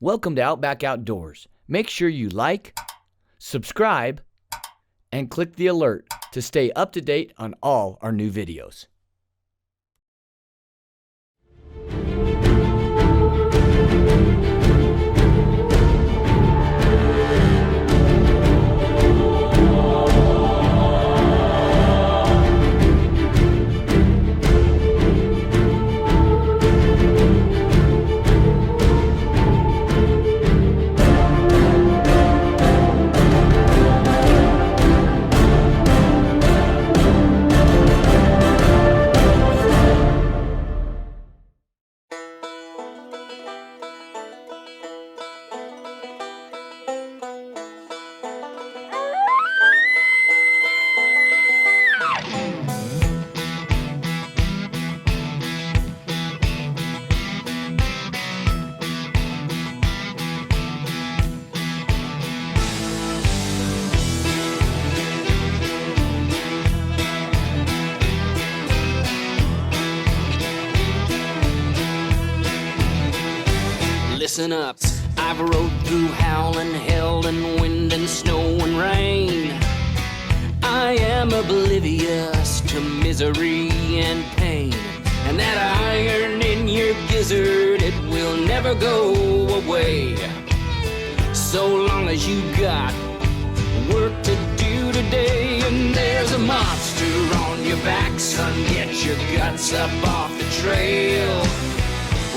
Welcome to Outback Outdoors. Make sure you like, subscribe, and click the alert to stay up to date on all our new videos. Listen up, I've rode through howling hell and wind and snow and rain. I am oblivious to misery and pain, and that iron in your gizzard, it will never go away. So long as you got work to do today, and there's a monster on your back, son, get your guts up off the trail.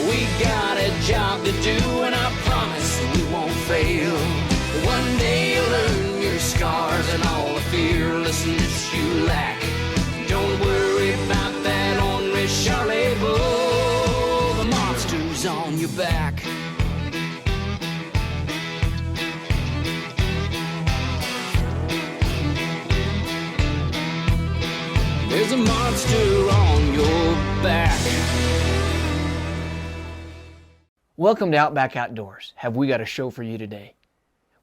We got a job to do, and I promise we won't fail. One day you'll learn your scars and all the fearlessness you lack. Don't worry about that ornery Charlie bull. The monster's on your back. There's a monster on your back. Welcome to Outback Outdoors. Have we got a show for you today?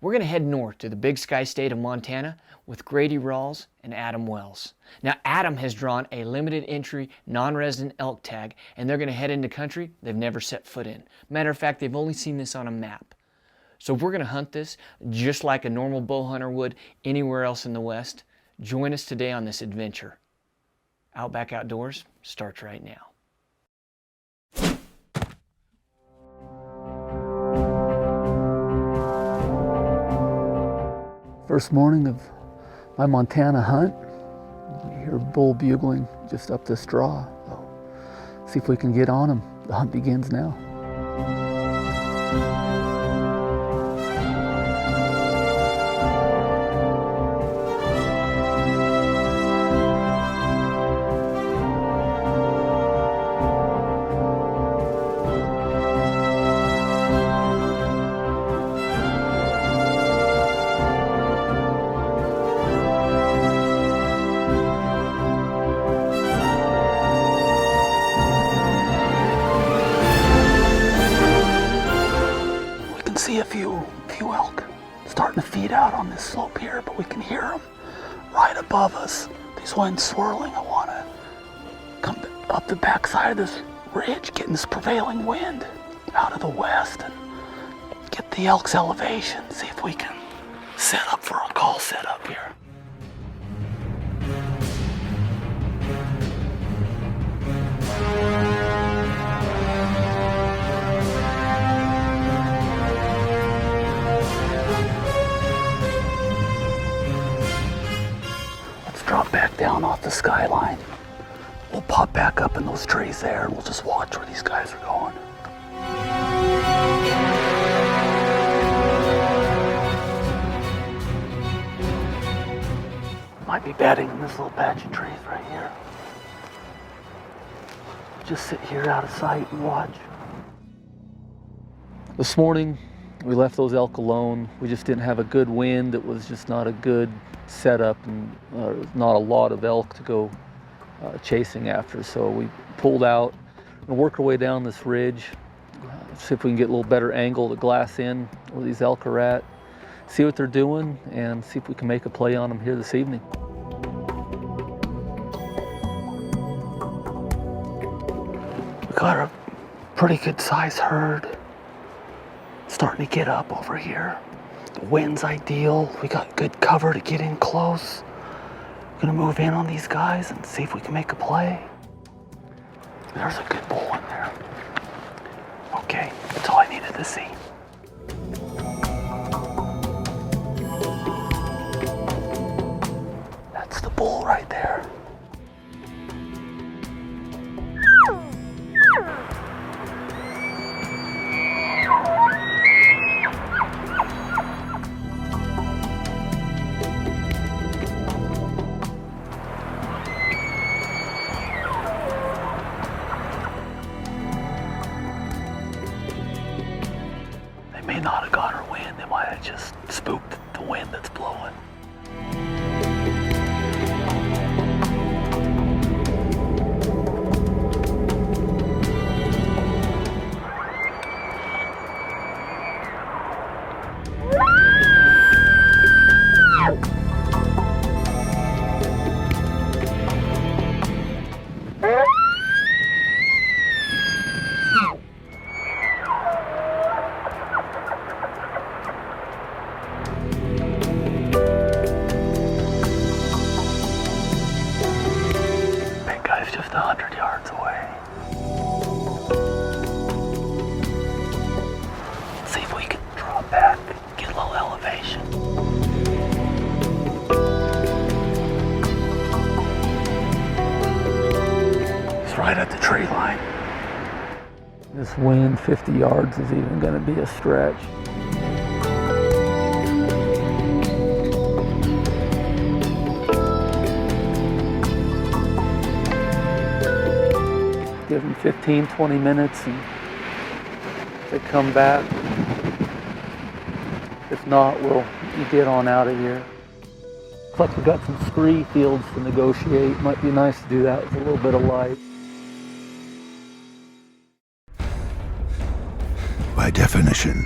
We're going to head north to the Big Sky State of Montana with Grady Rawls and Adam Wells. Now, Adam has drawn a limited entry non-resident elk tag, and they're going to head into country they've never set foot in. Matter of fact, they've only seen this on a map. So if we're going to hunt this just like a normal bow hunter would anywhere else in the West, join us today on this adventure. Outback Outdoors starts right now. First morning of my Montana hunt, you hear bull bugling just up this draw. So see if we can get on him. The hunt begins now. See a few elk starting to feed out on this slope here, but we can hear them right above us. These winds swirling. I want to come up the backside of this ridge, getting this prevailing wind out of the west and get the elk's elevation, see if we can set up for a call set up here. Drop back down off the skyline. We'll pop back up in those trees there and we'll just watch where these guys are going. Might be bedding in this little patch of trees right here. Just sit here out of sight and watch. This morning, we left those elk alone. We just didn't have a good wind. It was just not a good setup and not a lot of elk to go chasing after. So we pulled out and worked our way down this ridge, see if we can get a little better angle to glass in where these elk are at, see what they're doing, and see if we can make a play on them here this evening. We got a pretty good size herd. starting to get up over here. The wind's ideal. We got good cover to get in close. Gonna move in on these guys and see if we can make a play. There's a good bull in there. Okay, that's all I needed to see. That's the bull right there. They may not have got her wind. They might have just spooked the wind that's blowing. Big guy's just 100 yards away. See if we can drop back, get a little elevation. He's right at the tree line. This wind, 50 yards is even going to be a stretch. Give them 15, 20 minutes and they come back. If not, we'll get on out of here. Looks like we've got some scree fields to negotiate. Might be nice to do that with a little bit of light. By definition,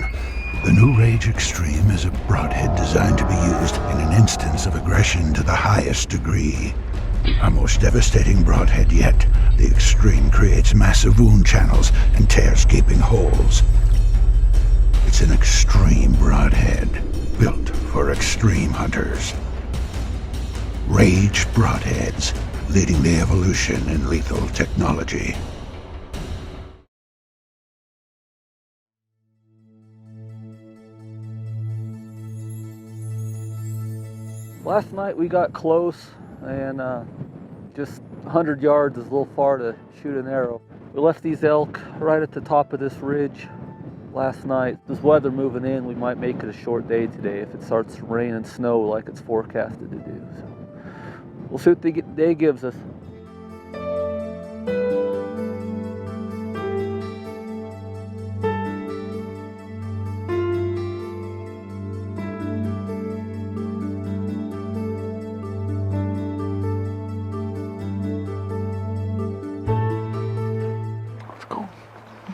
the new Rage Extreme is a broadhead designed to be used in an instance of aggression to the highest degree. Our most devastating broadhead yet, the Extreme creates massive wound channels and tears gaping holes. It's an extreme broadhead, built for extreme hunters. Rage broadheads, leading the evolution in lethal technology. Last night we got close and just 100 yards is a little far to shoot an arrow. We left these elk right at the top of this ridge last night. This weather moving in, we might make it a short day today if it starts to rain and snow like it's forecasted to do. So we'll see what the day gives us.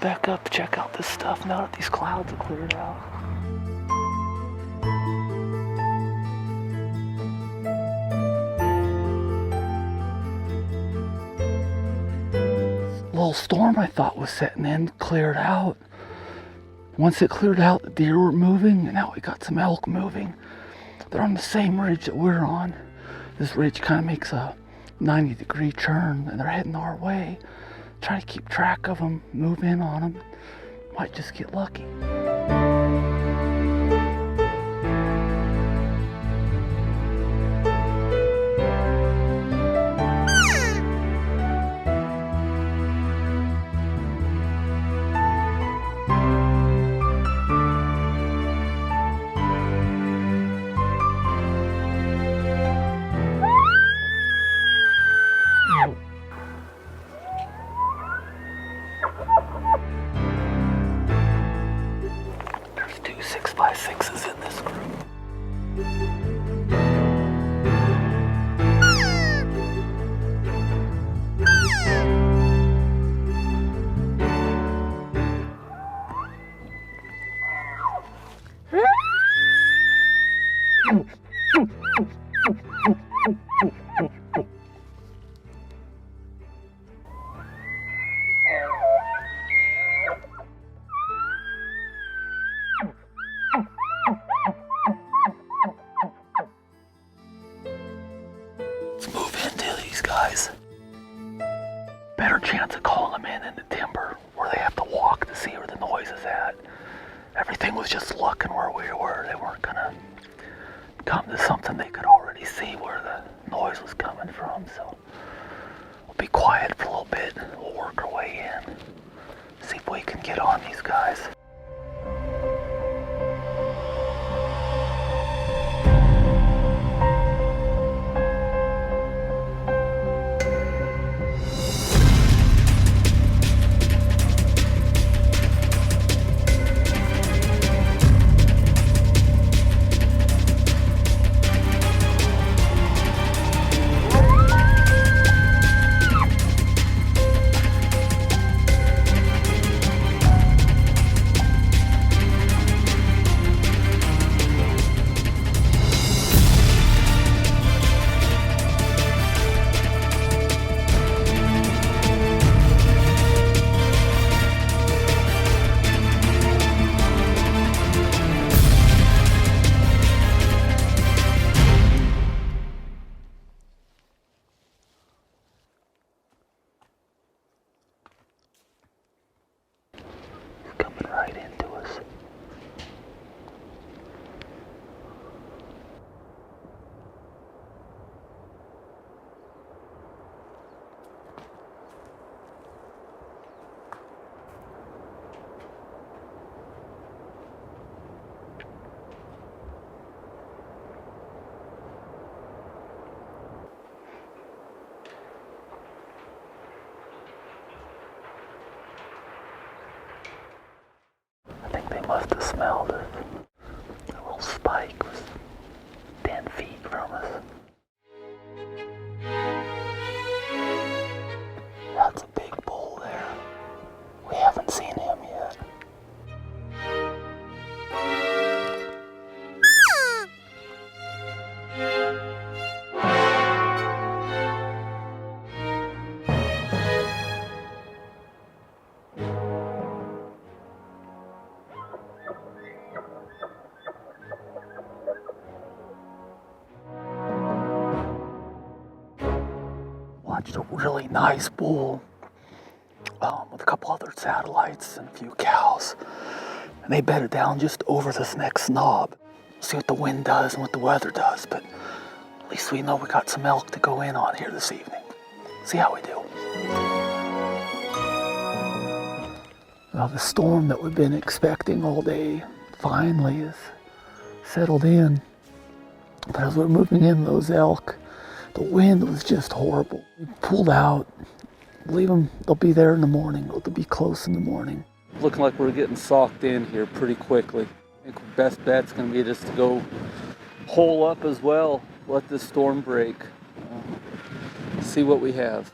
Back up, check out this stuff now that these clouds have cleared out. Little storm I thought was setting in cleared out. Once it cleared out, the deer were moving, and now we got some elk moving. They're on the same ridge that we're on. This ridge kind of makes a 90-degree turn, and they're heading our way. Try to keep track of them, move in on them. Might just get lucky. There's 2 6x6s in this group. was just looking where we were. They weren't gonna come to something they could already see where the noise was coming from. So we'll be quiet for a little bit. We'll work our way in, see if we can get on these guys. Coming right into us. I think they must have smelled it. The little spike was 10 feet from us. That's a big bull there. We haven't seen him yet. Watched a really nice bull with a couple other satellites and a few cows, and they bedded down just over this next knob. See what the wind does and what the weather does, but at least we know we got some elk to go in on here this evening. See how we do. Well, the storm that we've been expecting all day finally is settled in, but as we're moving in, those elk, the wind was just horrible. We pulled out. Leave them, they'll be there in the morning. They'll be close in the morning. Looking like we're getting socked in here pretty quickly. I think the best bet's gonna be just to go hole up as well. Let this storm break. See what we have.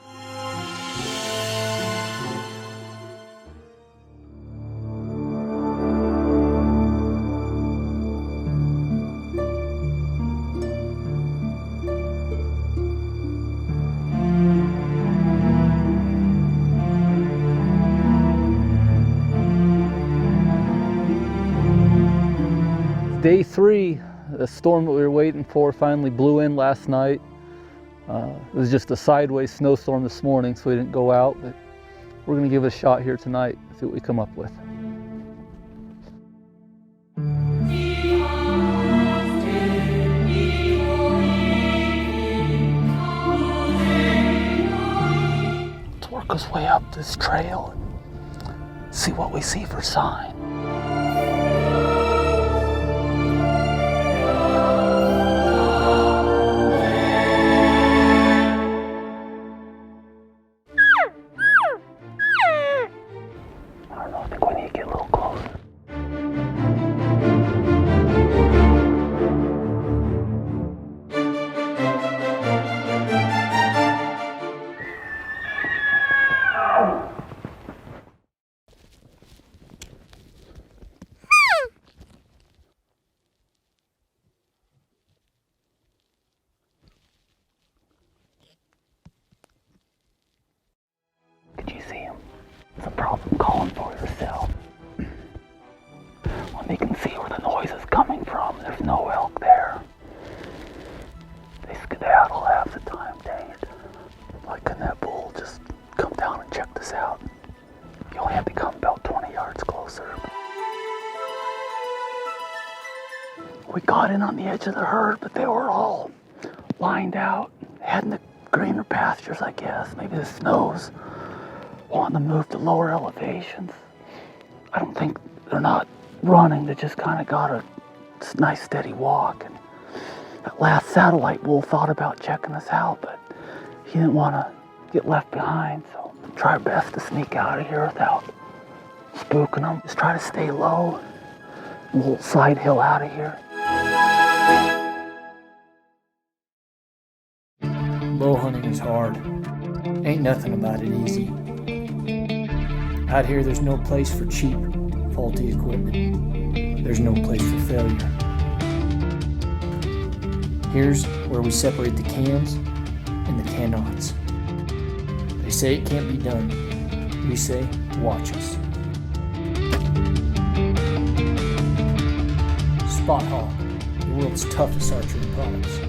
Day 3, the storm that we were waiting for finally blew in last night. It was just a sideways snowstorm this morning, so we didn't go out, but we're gonna give it a shot here tonight, see what we come up with. Let's work our way up this trail and see what we see for sign. Could you see him? It's a problem calling for yourself. When they can see where the noise is coming from, there's no elk there. They skedaddle half the time, dang it. Why couldn't that bull just come down and check this out? You only have to come about 20 yards closer. We got in on the edge of the herd, but they were all lined out, heading to greener pastures, I guess. Maybe the snows wanting to move to lower elevations. I don't think they're not running. They just kind of got a nice steady walk. And that last satellite bull thought about checking us out, but he didn't want to get left behind. So try our best to sneak out of here without spooking them. Just try to stay low. We'll side hill out of here. Bow hunting is hard. Ain't nothing about it easy. Out here, there's no place for cheap, faulty equipment. There's no place for failure. Here's where we separate the cans and the cannots. They say it can't be done. We say, watch us. Spot Hogg, the world's toughest archery products.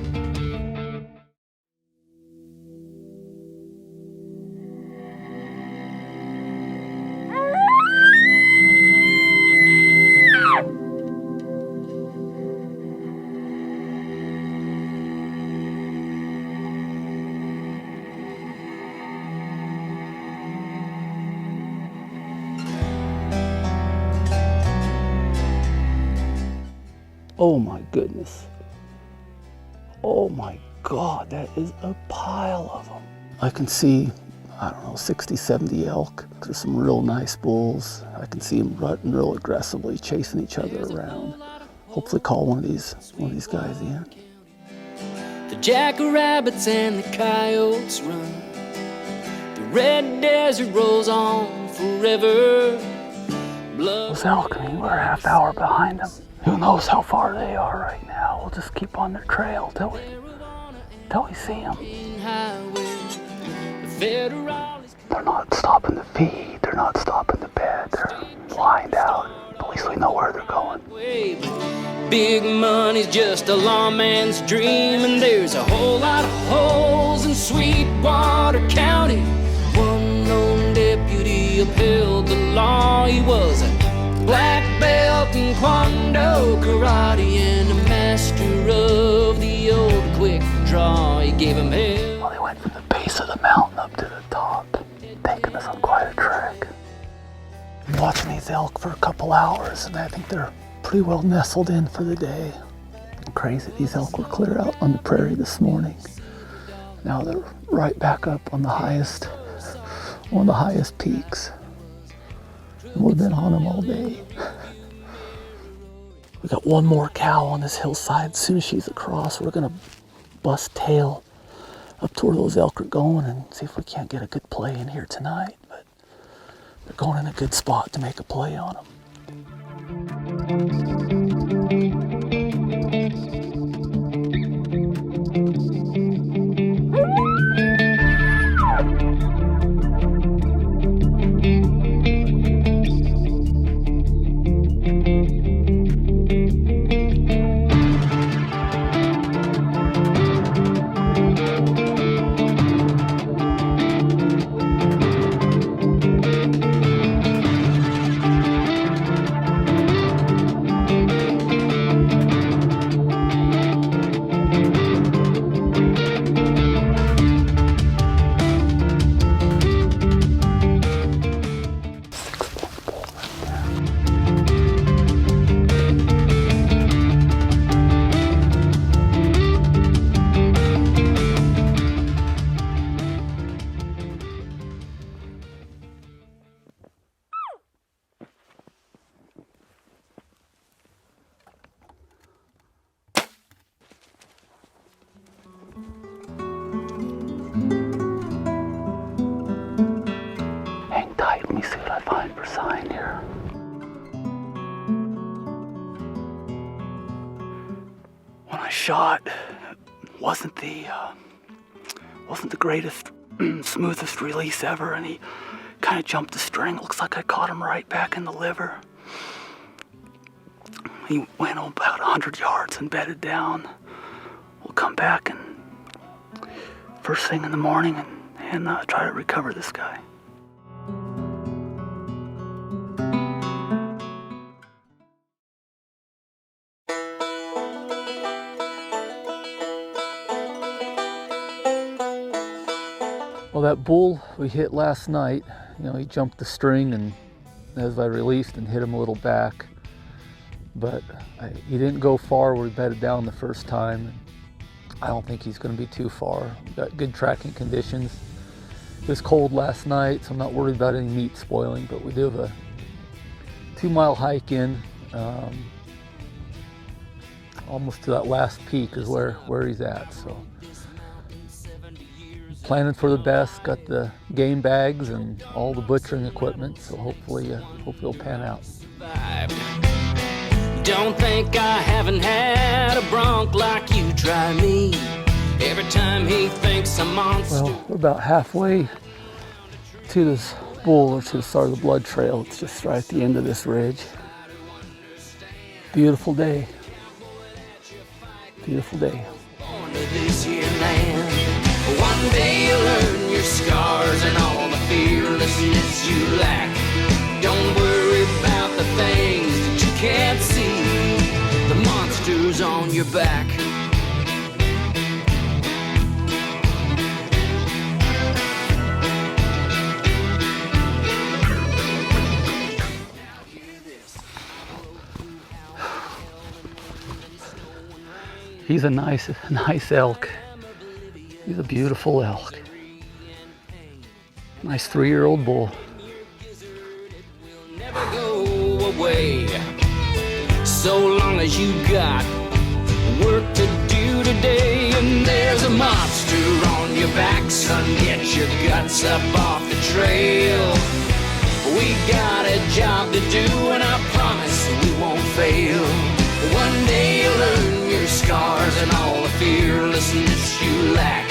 Oh my goodness. Oh my God, that is a pile of them. I can see, I don't know, 60, 70 elk. There's some real nice bulls. I can see them rutting real aggressively, chasing each other around. Hopefully call one of these guys in. The jackrabbits and the coyotes run. The red desert rolls on forever. Those elk, I mean, we're a half hour behind them. Who knows how far they are right now? We'll just keep on their trail till we see them. They're not stopping to feed. They're not stopping to bed. They're lined out. At least we know where they're going. Big money's just a lawman's dream, and there's a whole lot of holes in Sweetwater County. One lone deputy upheld the law. He was a black belt in Kwando karate and a master of the old quick draw. He gave him hell. Well, they went from the base of the mountain up to the top, taking us on quite a trek. Been watching these elk for a couple hours, and I think they're pretty well nestled in for the day. Crazy, these elk were clear out on the prairie this morning. Now they're right back up on the highest, one of the highest peaks. We've been on them all day. We got one more cow on this hillside. As soon as she's across, we're gonna bust tail up to where those elk are going and see if we can't get a good play in here tonight. But they're going in a good spot to make a play on them. Hang tight, let me see what I find for sign here. When I shot, wasn't the greatest, smoothest release ever, and he kind of jumped the string. Looks like I caught him right back in the liver. He went about 100 yards and bedded down. We'll come back and first thing in the morning and try to recover this guy. that bull we hit last night, you know, he jumped the string, and as I released and hit him a little back, but he didn't go far where we bedded down the first time. I don't think he's going to be too far. We've got good tracking conditions. It was cold last night, so I'm not worried about any meat spoiling, but we do have a 2-mile hike in. Almost to that last peak is where he's at. So planning for the best, got the game bags and all the butchering equipment, so hopefully it'll pan out. Don't think I haven't had a bronc like you try me. Every time he thinks I'm monster. Well, we're about halfway to this bull, or to the start of the blood trail. It's just right at the end of this ridge. Beautiful day. Beautiful day. Born to this here land. One day you'll learn your scars and all the fearlessness you lack. Don't worry about the things that you can't see. The monster's on your back. He's a nice elk. He's a beautiful elk. Nice 3-year-old bull. Never go away. So long as you got work to do today, and there's a monster on your back, son, get your guts up off the trail. We got a job to do, and I promise we won't fail. One day you'll learn your scars and all the fearlessness you lack.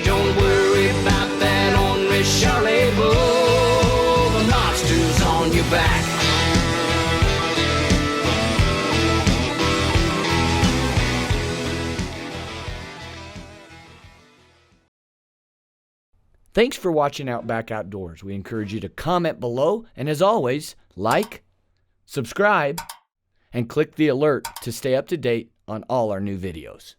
Don't worry about that ornery Charlie bull. The monster's on your back. Thanks for watching Outback Outdoors. We encourage you to comment below, and as always, like, subscribe, and click the alert to stay up to date on all our new videos.